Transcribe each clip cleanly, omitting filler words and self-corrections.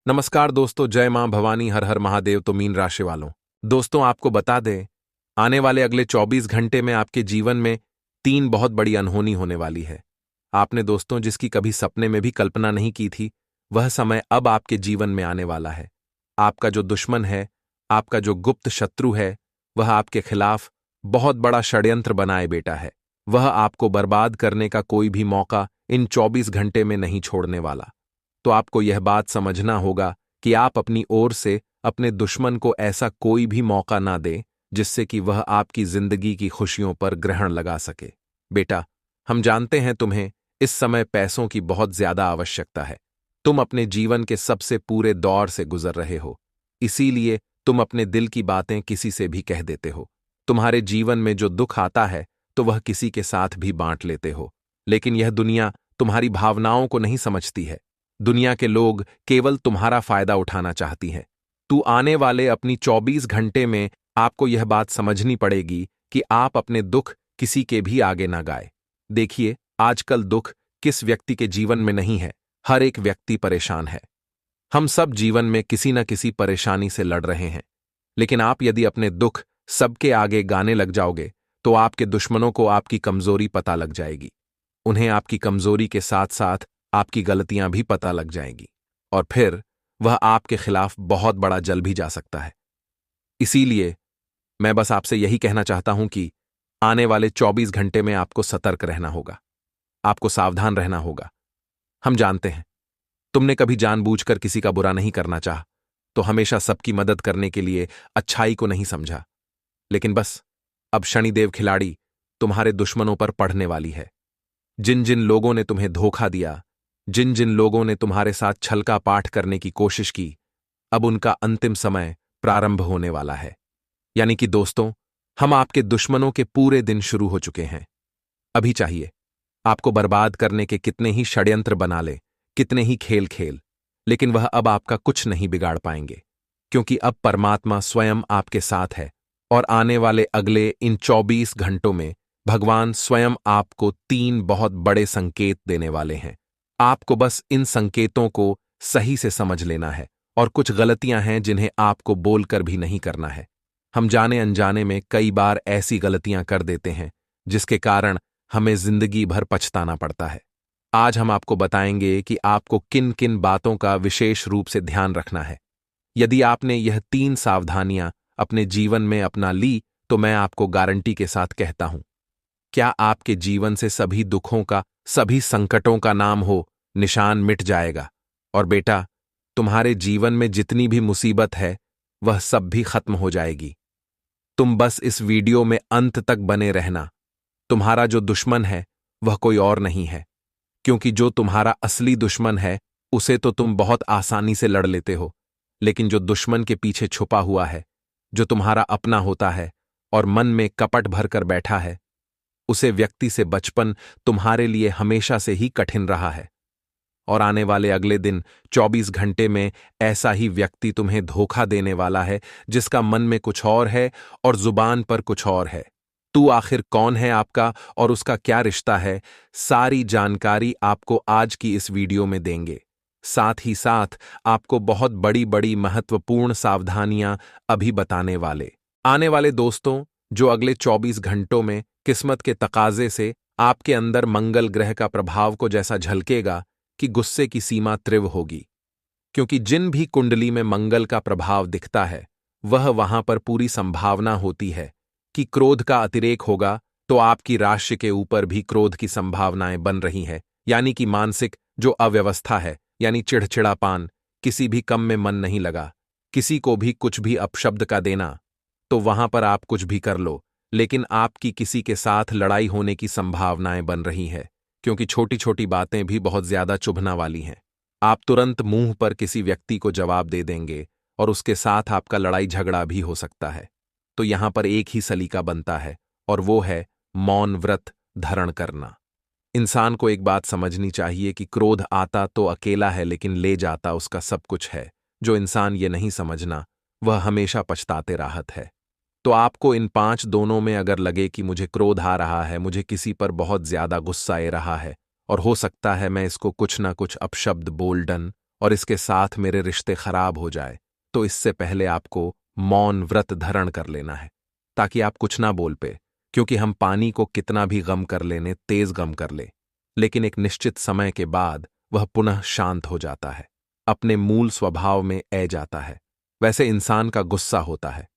नमस्कार दोस्तों, जय मां भवानी, हर हर महादेव। तो मीन राशि वालों, दोस्तों आपको बता दें, आने वाले अगले 24 घंटे में आपके जीवन में 3 बहुत बड़ी अनहोनी होने वाली है। आपने दोस्तों जिसकी कभी सपने में भी कल्पना नहीं की थी, वह समय अब आपके जीवन में आने वाला है। आपका जो दुश्मन है, आपका जो गुप्त शत्रु है, वह आपके खिलाफ बहुत बड़ा षड्यंत्र बनाए बैठा है। वह आपको बर्बाद करने का कोई भी मौका इन 24 घंटे में नहीं छोड़ने वाला। तो आपको यह बात समझना होगा कि आप अपनी ओर से अपने दुश्मन को ऐसा कोई भी मौका ना दें जिससे कि वह आपकी जिंदगी की खुशियों पर ग्रहण लगा सके। बेटा, हम जानते हैं तुम्हें इस समय पैसों की बहुत ज्यादा आवश्यकता है। तुम अपने जीवन के सबसे पूरे दौर से गुजर रहे हो, इसीलिए तुम अपने दिल की बातें किसी से भी कह देते हो। तुम्हारे जीवन में जो दुख आता है तो वह किसी के साथ भी बांट लेते हो, लेकिन यह दुनिया तुम्हारी भावनाओं को नहीं समझती है। दुनिया के लोग केवल तुम्हारा फायदा उठाना चाहती हैं। तू आने वाले अपनी 24 घंटे में आपको यह बात समझनी पड़ेगी कि आप अपने दुख किसी के भी आगे ना गाए। देखिए, आजकल दुख किस व्यक्ति के जीवन में नहीं है, हर एक व्यक्ति परेशान है। हम सब जीवन में किसी न किसी परेशानी से लड़ रहे हैं, लेकिन आप यदि अपने दुख सबके आगे गाने लग जाओगे तो आपके दुश्मनों को आपकी कमजोरी पता लग जाएगी। उन्हें आपकी कमजोरी के साथ साथ आपकी गलतियां भी पता लग जाएंगी, और फिर वह आपके खिलाफ बहुत बड़ा जल भी जा सकता है। इसीलिए मैं बस आपसे यही कहना चाहता हूं कि आने वाले 24 घंटे में आपको सतर्क रहना होगा, आपको सावधान रहना होगा। हम जानते हैं तुमने कभी जानबूझकर किसी का बुरा नहीं करना चाहा, तो हमेशा सबकी मदद करने के लिए अच्छाई को नहीं समझा। लेकिन बस अब शनिदेव खिलाड़ी तुम्हारे दुश्मनों पर पड़ने वाली है। जिन जिन लोगों ने तुम्हें धोखा दिया, जिन जिन लोगों ने तुम्हारे साथ छल का पाठ करने की कोशिश की, अब उनका अंतिम समय प्रारंभ होने वाला है। यानी कि दोस्तों, हम आपके दुश्मनों के पूरे दिन शुरू हो चुके हैं। अभी चाहिए आपको बर्बाद करने के कितने ही षड्यंत्र बना ले, कितने ही खेल खेल, लेकिन वह अब आपका कुछ नहीं बिगाड़ पाएंगे, क्योंकि अब परमात्मा स्वयं आपके साथ है। और आने वाले अगले इन 24 घंटों में भगवान स्वयं आपको 3 बहुत बड़े संकेत देने वाले हैं। आपको बस इन संकेतों को सही से समझ लेना है, और कुछ गलतियां हैं जिन्हें आपको बोलकर भी नहीं करना है। हम जाने अनजाने में कई बार ऐसी गलतियां कर देते हैं जिसके कारण हमें जिंदगी भर पछताना पड़ता है। आज हम आपको बताएंगे कि आपको किन किन बातों का विशेष रूप से ध्यान रखना है। यदि आपने यह 3 सावधानियां अपने जीवन में अपना ली तो मैं आपको गारंटी के साथ कहता हूं, क्या आपके जीवन से सभी दुखों का, सभी संकटों का नाम हो निशान मिट जाएगा। और बेटा, तुम्हारे जीवन में जितनी भी मुसीबत है वह सब भी खत्म हो जाएगी। तुम बस इस वीडियो में अंत तक बने रहना। तुम्हारा जो दुश्मन है वह कोई और नहीं है, क्योंकि जो तुम्हारा असली दुश्मन है उसे तो तुम बहुत आसानी से लड़ लेते हो, लेकिन जो दुश्मन के पीछे छुपा हुआ है, जो तुम्हारा अपना होता है और मन में कपट भरकर बैठा है, उसे व्यक्ति से बचपन तुम्हारे लिए हमेशा से ही कठिन रहा है। और आने वाले अगले दिन 24 घंटे में ऐसा ही व्यक्ति तुम्हें धोखा देने वाला है, जिसका मन में कुछ और है और जुबान पर कुछ और है। तू आखिर कौन है आपका और उसका क्या रिश्ता है, सारी जानकारी आपको आज की इस वीडियो में देंगे। साथ ही साथ आपको बहुत बड़ी बड़ी महत्वपूर्ण सावधानियां अभी बताने वाले आने वाले दोस्तों, जो अगले 24 घंटों में किस्मत के तकाजे से आपके अंदर मंगल ग्रह का प्रभाव को जैसा झलकेगा कि गुस्से की सीमा तीव्र होगी। क्योंकि जिन भी कुंडली में मंगल का प्रभाव दिखता है, वह वहां पर पूरी संभावना होती है कि क्रोध का अतिरेक होगा। तो आपकी राशि के ऊपर भी क्रोध की संभावनाएं बन रही हैं, यानी कि मानसिक जो अव्यवस्था है, यानी चिड़चिड़ापन, किसी भी काम में मन नहीं लगा, किसी को भी कुछ भी अपशब्द का देना, तो वहां पर आप कुछ भी कर लो, लेकिन आपकी किसी के साथ लड़ाई होने की संभावनाएं बन रही है, क्योंकि छोटी छोटी बातें भी बहुत ज्यादा चुभना वाली हैं। आप तुरंत मुंह पर किसी व्यक्ति को जवाब दे देंगे और उसके साथ आपका लड़ाई झगड़ा भी हो सकता है। तो यहां पर एक ही सलीका बनता है, और वो है मौन व्रत धारण करना। इंसान को एक बात समझनी चाहिए कि क्रोध आता तो अकेला है, लेकिन ले जाता उसका सब कुछ है। जो इंसान ये नहीं समझना, वह हमेशा पछताते राहत है। तो आपको इन 5 दोनों में अगर लगे कि मुझे क्रोध आ रहा है, मुझे किसी पर बहुत ज्यादा गुस्सा आ रहा है, और हो सकता है मैं इसको कुछ ना कुछ अपशब्द बोल डन और इसके साथ मेरे रिश्ते खराब हो जाए, तो इससे पहले आपको मौन व्रत धारण कर लेना है, ताकि आप कुछ ना बोल पे। क्योंकि हम पानी को कितना भी गम कर लेने, तेज गम कर ले, लेकिन एक निश्चित समय के बाद वह पुनः शांत हो जाता है, अपने मूल स्वभाव में ऐ जाता है। वैसे इंसान का गुस्सा होता है।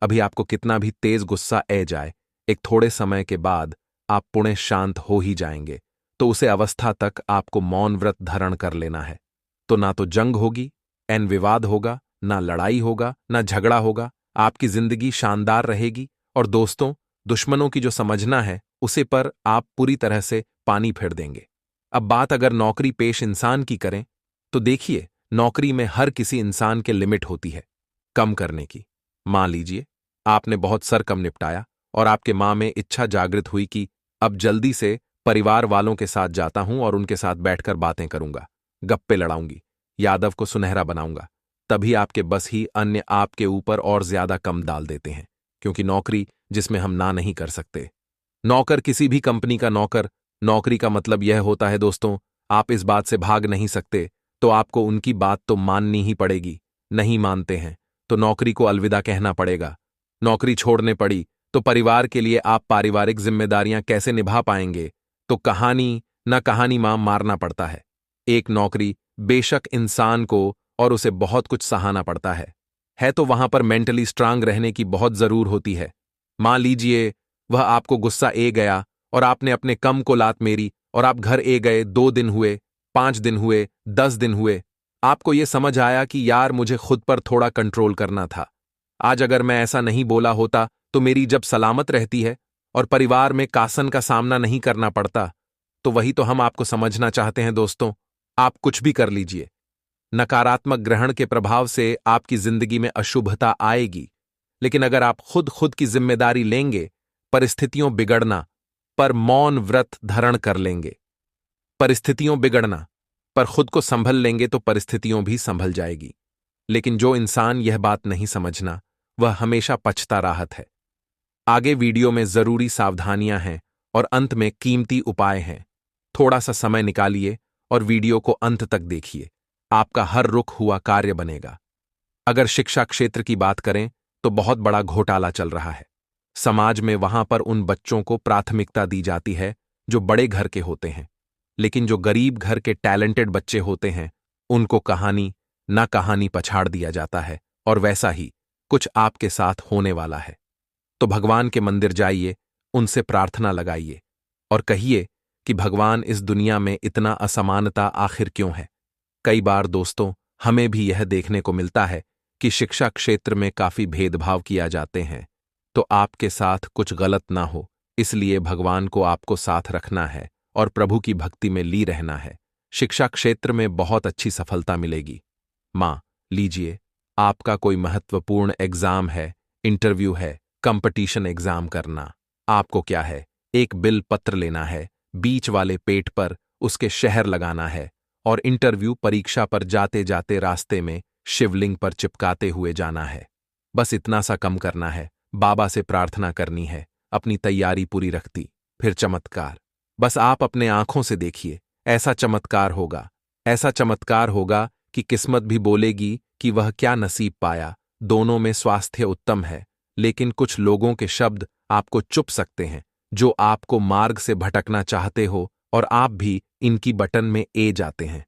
अभी आपको कितना भी तेज गुस्सा ऐ जाए, एक थोड़े समय के बाद आप पुणे शांत हो ही जाएंगे। तो उसे अवस्था तक आपको मौन व्रत धारण कर लेना है। तो ना तो जंग होगी, एन विवाद होगा, ना लड़ाई होगा, ना झगड़ा होगा। आपकी जिंदगी शानदार रहेगी। और दोस्तों, दुश्मनों की जो समझना है उसे पर आप पूरी तरह से पानी फेर देंगे। अब बात अगर नौकरी पेश इंसान की करें, तो देखिए, नौकरी में हर किसी इंसान के लिमिट होती है कम करने की। मान लीजिए आपने बहुत सर कम निपटाया और आपके मां में इच्छा जागृत हुई कि अब जल्दी से परिवार वालों के साथ जाता हूं और उनके साथ बैठकर बातें करूंगा, गप्पे लड़ाऊंगी, यादव को सुनहरा बनाऊंगा। तभी आपके बस ही अन्य आपके ऊपर और ज्यादा कम डाल देते हैं, क्योंकि नौकरी जिसमें हम ना नहीं कर सकते। नौकर किसी भी कंपनी का नौकर, नौकरी का मतलब यह होता है दोस्तों, आप इस बात से भाग नहीं सकते, तो आपको उनकी बात तो माननी ही पड़ेगी। नहीं मानते हैं तो नौकरी को अलविदा कहना पड़ेगा। नौकरी छोड़ने पड़ी तो परिवार के लिए आप पारिवारिक जिम्मेदारियां कैसे निभा पाएंगे? तो कहानी न कहानी मां मारना पड़ता है। एक नौकरी बेशक इंसान को और उसे बहुत कुछ सहाना पड़ता है तो वहां पर मेंटली स्ट्रांग रहने की बहुत जरूर होती है। मान लीजिए वह आपको गुस्सा ए गया और आपने अपने कम को लात मेरी और आप घर ए गए, 2 दिन हुए, 5 दिन हुए, 10 दिन हुए, आपको यह समझ आया कि यार मुझे खुद पर थोड़ा कंट्रोल करना था। आज अगर मैं ऐसा नहीं बोला होता तो मेरी जब सलामत रहती है और परिवार में कासन का सामना नहीं करना पड़ता। तो वही तो हम आपको समझना चाहते हैं दोस्तों। आप कुछ भी कर लीजिए, नकारात्मक ग्रहण के प्रभाव से आपकी जिंदगी में अशुभता आएगी, लेकिन अगर आप खुद की जिम्मेदारी लेंगे, परिस्थितियों बिगड़ना पर मौन व्रत धारण कर लेंगे। परिस्थितियों बिगड़ना पर खुद को संभल लेंगे तो परिस्थितियों भी संभल जाएगी। लेकिन जो इंसान यह बात नहीं समझना, वह हमेशा पछता राहत है। आगे वीडियो में जरूरी सावधानियां हैं और अंत में कीमती उपाय हैं। थोड़ा सा समय निकालिए और वीडियो को अंत तक देखिए। आपका हर रुक हुआ कार्य बनेगा। अगर शिक्षा क्षेत्र की बात करें तो बहुत बड़ा घोटाला चल रहा है। समाज में वहां पर उन बच्चों को प्राथमिकता दी जाती है जो बड़े घर के होते हैं, लेकिन जो गरीब घर के टैलेंटेड बच्चे होते हैं उनको कहानी ना कहानी पछाड़ दिया जाता है। और वैसा ही कुछ आपके साथ होने वाला है। तो भगवान के मंदिर जाइए, उनसे प्रार्थना लगाइए और कहिए कि भगवान, इस दुनिया में इतना असमानता आखिर क्यों है? कई बार दोस्तों हमें भी यह देखने को मिलता है कि शिक्षा क्षेत्र में काफी भेदभाव किया जाते हैं। तो आपके साथ कुछ गलत ना हो, इसलिए भगवान को आपको साथ रखना है और प्रभु की भक्ति में ली रहना है। शिक्षा क्षेत्र में बहुत अच्छी सफलता मिलेगी। मां लीजिए, आपका कोई महत्वपूर्ण एग्जाम है, इंटरव्यू है, कंपटीशन एग्जाम करना। आपको क्या है, एक बिल पत्र लेना है, बीच वाले पेट पर उसके शहर लगाना है और इंटरव्यू परीक्षा पर जाते जाते रास्ते में शिवलिंग पर चिपकाते हुए जाना है। बस इतना सा कम करना है, बाबा से प्रार्थना करनी है, अपनी तैयारी पूरी रखती, फिर चमत्कार। बस आप अपने आंखों से देखिए, ऐसा चमत्कार होगा, ऐसा चमत्कार होगा कि किस्मत भी बोलेगी कि वह क्या नसीब पाया। दोनों में स्वास्थ्य उत्तम है, लेकिन कुछ लोगों के शब्द आपको चुप सकते हैं, जो आपको मार्ग से भटकना चाहते हो और आप भी इनकी बटन में ए जाते हैं।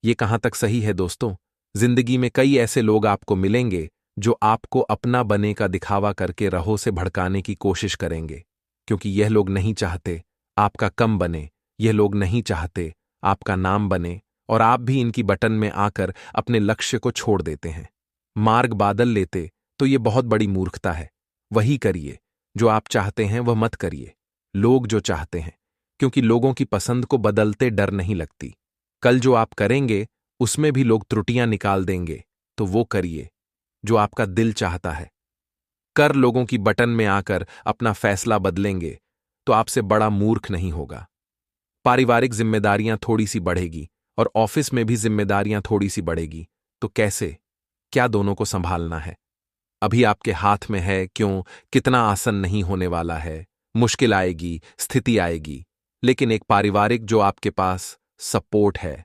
ये कहां तक सही है दोस्तों? जिंदगी में कई ऐसे लोग आपको मिलेंगे जो आपको अपना बने का दिखावा करके राहों से भड़काने की कोशिश करेंगे, क्योंकि यह लोग नहीं चाहते आपका कम बने, यह लोग नहीं चाहते आपका नाम बने, और आप भी इनकी बटन में आकर अपने लक्ष्य को छोड़ देते हैं। मार्ग बादल लेते तो ये बहुत बड़ी मूर्खता है। वही करिए जो आप चाहते हैं, वह मत करिए लोग जो चाहते हैं, क्योंकि लोगों की पसंद को बदलते डर नहीं लगती। कल जो आप करेंगे उसमें भी लोग त्रुटियां निकाल देंगे, तो वो करिए जो आपका दिल चाहता है। कर लोगों की बटन में आकर अपना फैसला बदलेंगे तो आपसे बड़ा मूर्ख नहीं होगा। पारिवारिक जिम्मेदारियां थोड़ी सी बढ़ेगी और ऑफिस में भी जिम्मेदारियां थोड़ी सी बढ़ेगी, तो कैसे, क्या दोनों को संभालना है? अभी आपके हाथ में है क्यों, कितना आसन नहीं होने वाला है। मुश्किल आएगी, स्थिति आएगी, लेकिन एक पारिवारिक जो आपके पास सपोर्ट है,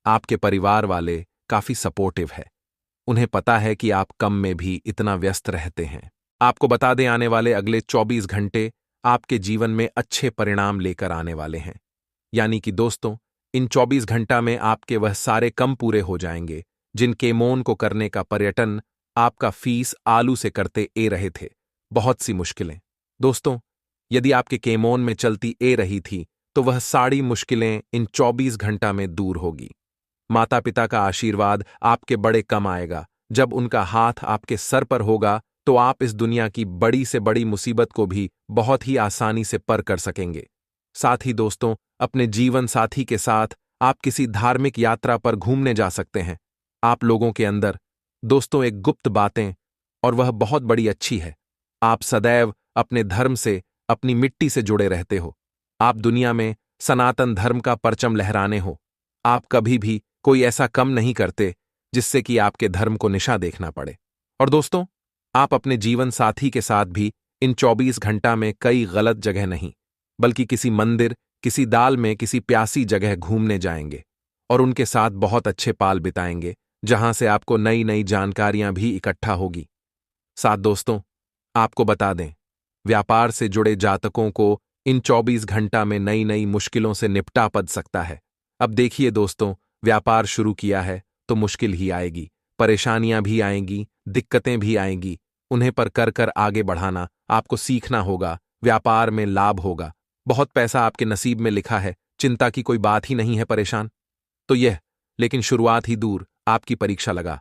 आपके परिवार वाले काफी सपोर्टिव है। उन्हें पता है कि आप कम में भी इतना व्यस्त रहते हैं। आपको बता दें, आने वाले अगले 24 घंटे आपके जीवन में अच्छे परिणाम लेकर आने वाले हैं। यानी कि दोस्तों, इन 24 घंटा में आपके वह सारे कम पूरे हो जाएंगे जिन केमोन को करने का पर्यटन आपका फीस आलू से करते ए रहे थे। बहुत सी मुश्किलें। दोस्तों, यदि आपके केमोन में चलती ए रही थी तो वह सारी मुश्किलें इन 24 घंटा में दूर होगी। माता पिता का आशीर्वाद आपके बड़े कम आएगा। जब उनका हाथ आपके सर पर होगा तो आप इस दुनिया की बड़ी से बड़ी मुसीबत को भी बहुत ही आसानी से पार कर सकेंगे। साथ ही दोस्तों, अपने जीवन साथी के साथ आप किसी धार्मिक यात्रा पर घूमने जा सकते हैं। आप लोगों के अंदर दोस्तों एक गुप्त बातें, और वह बहुत बड़ी अच्छी है। आप सदैव अपने धर्म से, अपनी मिट्टी से जुड़े रहते हो। आप दुनिया में सनातन धर्म का परचम लहराने हो। आप कभी भी कोई ऐसा कम नहीं करते जिससे कि आपके धर्म को निशा देखना पड़े। और दोस्तों, आप अपने जीवन साथी के साथ भी इन 24 घंटा में कई गलत जगह नहीं, बल्कि किसी मंदिर, किसी दाल में किसी प्यासी जगह घूमने जाएंगे और उनके साथ बहुत अच्छे पाल बिताएंगे, जहां से आपको नई नई जानकारियां भी इकट्ठा होगी। साथ दोस्तों, आपको बता दें, व्यापार से जुड़े जातकों को इन 24 घंटा में नई नई मुश्किलों से निपटा पड़ सकता है। अब देखिए दोस्तों, व्यापार शुरू किया है तो मुश्किल ही आएगी, परेशानियां भी आएंगी, दिक्कतें भी आएंगी। उन्हें पर कर कर आगे बढ़ाना आपको सीखना होगा। व्यापार में लाभ होगा, बहुत पैसा आपके नसीब में लिखा है, चिंता की कोई बात ही नहीं है। परेशान तो यह, लेकिन शुरुआत ही दूर आपकी परीक्षा लगा।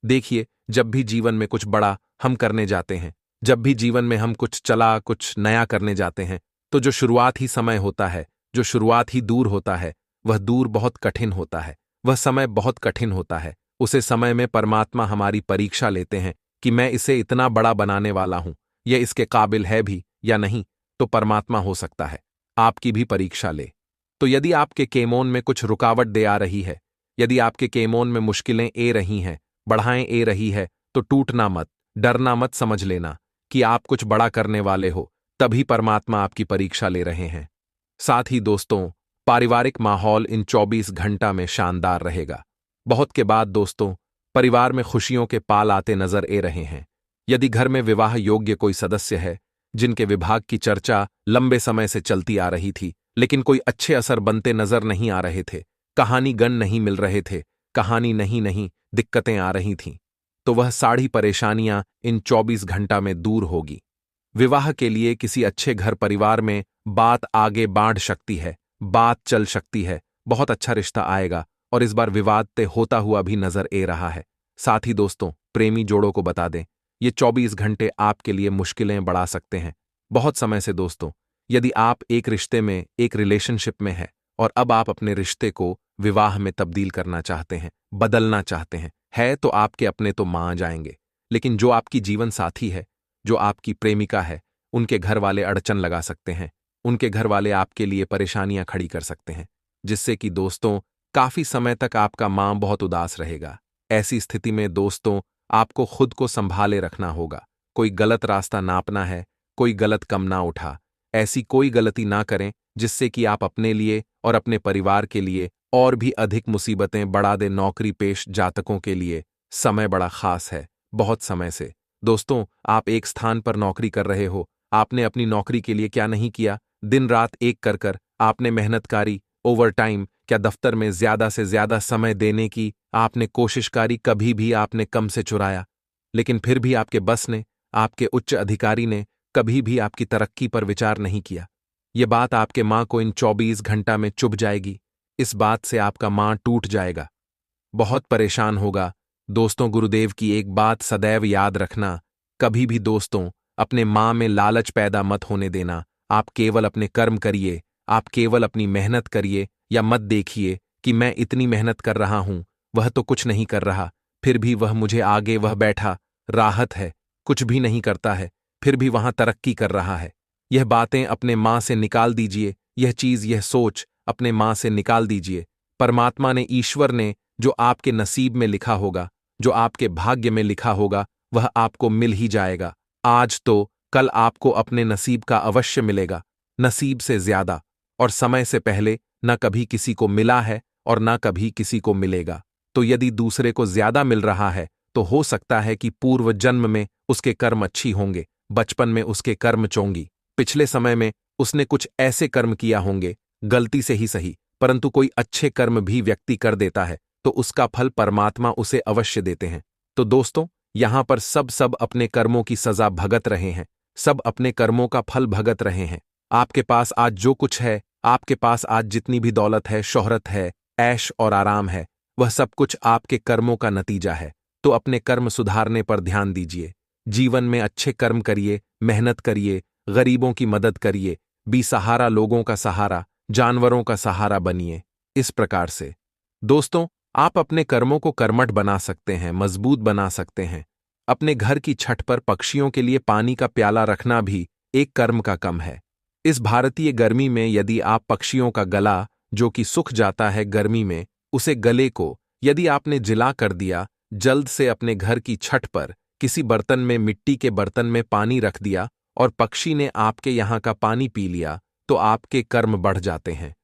देखिए, जब भी जीवन में कुछ बड़ा हम करने जाते हैं, जब भी जीवन में हम कुछ नया करने जाते हैं, तो जो शुरुआत ही समय होता है, जो शुरुआत ही दूर होता है, वह दूर बहुत कठिन होता है, वह समय बहुत कठिन होता है। उसे समय में परमात्मा हमारी परीक्षा लेते हैं कि मैं इसे इतना बड़ा बनाने वाला हूं, यह इसके काबिल है भी या नहीं। तो परमात्मा हो सकता है आपकी भी परीक्षा ले। तो यदि आपके केमोन में कुछ रुकावट दे आ रही है, यदि आपके केमोन में मुश्किलें ए रही हैं, बढ़ाएं ए रही है, तो टूटना मत, डरना मत। समझ लेना कि आप कुछ बड़ा करने वाले हो, तभी परमात्मा आपकी परीक्षा ले रहे हैं। साथ ही दोस्तों, पारिवारिक माहौल इन 24 घंटा में शानदार रहेगा। बहुत के बाद दोस्तों, परिवार में खुशियों के पाल आते नजर ए रहे हैं। यदि घर में विवाह योग्य कोई सदस्य है, जिनके विभाग की चर्चा लंबे समय से चलती आ रही थी, लेकिन कोई अच्छे असर बनते नजर नहीं आ रहे थे, कहानी गन नहीं मिल रहे थे, कहानी नहीं दिक्कतें आ रही थीं, तो वह सारी परेशानियां इन 24 घंटा में दूर होगी। विवाह के लिए किसी अच्छे घर परिवार में बात आगे बढ़ सकती है, बात चल सकती है, बहुत अच्छा रिश्ता आएगा और इस बार विवाद ते होता हुआ भी नजर ए रहा है। साथ ही दोस्तों, प्रेमी जोड़ों को बता दें, ये 24 घंटे आपके लिए मुश्किलें बढ़ा सकते हैं। बहुत समय से दोस्तों, यदि आप एक रिश्ते में, एक रिलेशनशिप में हैं और अब आप अपने रिश्ते को विवाह में तब्दील करना चाहते हैं, बदलना चाहते हैं, है तो आपके अपने तो मान जाएंगे, लेकिन जो आपकी जीवन साथी है, जो आपकी प्रेमिका है, उनके घर वाले अड़चन लगा सकते हैं। उनके घर वाले आपके लिए परेशानियां खड़ी कर सकते हैं, जिससे कि दोस्तों काफी समय तक आपका मां बहुत उदास रहेगा। ऐसी स्थिति में दोस्तों, आपको खुद को संभाले रखना होगा। कोई गलत रास्ता नापना है, कोई गलत कम ना उठा, ऐसी कोई गलती ना करें जिससे कि आप अपने लिए और अपने परिवार के लिए और भी अधिक मुसीबतें बढ़ा दे। नौकरी पेश जातकों के लिए समय बड़ा खास है। बहुत समय से दोस्तों, आप एक स्थान पर नौकरी कर रहे हो, आपने अपनी नौकरी के लिए क्या नहीं किया, दिन रात एक कर आपने मेहनत करी, ओवर टाइम, क्या दफ्तर में ज्यादा से ज्यादा समय देने की आपने कोशिश करी, कभी भी आपने कम से चुराया, लेकिन फिर भी आपके बस ने, आपके उच्च अधिकारी ने कभी भी आपकी तरक्की पर विचार नहीं किया। यह बात आपके मां को इन 24 घंटा में चुभ जाएगी। इस बात से आपका मां टूट जाएगा, बहुत परेशान होगा। दोस्तों, गुरुदेव की एक बात सदैव याद रखना, कभी भी दोस्तों अपने मां में लालच पैदा मत होने देना। आप केवल अपने कर्म करिए, आप केवल अपनी मेहनत करिए, या मत देखिए कि मैं इतनी मेहनत कर रहा हूं, वह तो कुछ नहीं कर रहा, फिर भी वह मुझे आगे, वह बैठा राहत है, कुछ भी नहीं करता है, फिर भी वहां तरक्की कर रहा है। यह बातें अपने मां से निकाल दीजिए, यह चीज, यह सोच अपने मां से निकाल दीजिए। परमात्मा ने, ईश्वर ने जो आपके नसीब में लिखा होगा, जो आपके भाग्य में लिखा होगा, वह आपको मिल ही जाएगा। आज तो कल आपको अपने नसीब का अवश्य मिलेगा, नसीब से ज्यादा, और समय से पहले न कभी किसी को मिला है और न कभी किसी को मिलेगा। तो यदि दूसरे को ज्यादा मिल रहा है तो हो सकता है कि पूर्व जन्म में उसके कर्म अच्छी होंगे, बचपन में उसके कर्म चोंगी, पिछले समय में उसने कुछ ऐसे कर्म किया होंगे, गलती से ही सही, परंतु कोई अच्छे कर्म भी व्यक्ति कर देता है तो उसका फल परमात्मा उसे अवश्य देते हैं। तो दोस्तों, यहां पर सब अपने कर्मों की सजा भगत रहे हैं, सब अपने कर्मों का फल भगत रहे हैं। आपके पास आज जो कुछ है, आपके पास आज जितनी भी दौलत है, शोहरत है, ऐश और आराम है, वह सब कुछ आपके कर्मों का नतीजा है। तो अपने कर्म सुधारने पर ध्यान दीजिए, जीवन में अच्छे कर्म करिए, मेहनत करिए, गरीबों की मदद करिए, बेसहारा लोगों का सहारा, जानवरों का सहारा बनिए। इस प्रकार से दोस्तों, आप अपने कर्मों को कर्मठ बना सकते हैं, मजबूत बना सकते हैं। अपने घर की छत पर पक्षियों के लिए पानी का प्याला रखना भी एक कर्म का कम है। इस भारतीय गर्मी में यदि आप पक्षियों का गला, जो कि सूख जाता है गर्मी में, उसे गले को यदि आपने जिला कर दिया, जल्द से अपने घर की छत पर किसी बर्तन में, मिट्टी के बर्तन में पानी रख दिया और पक्षी ने आपके यहाँ का पानी पी लिया, तो आपके कर्म बढ़ जाते हैं।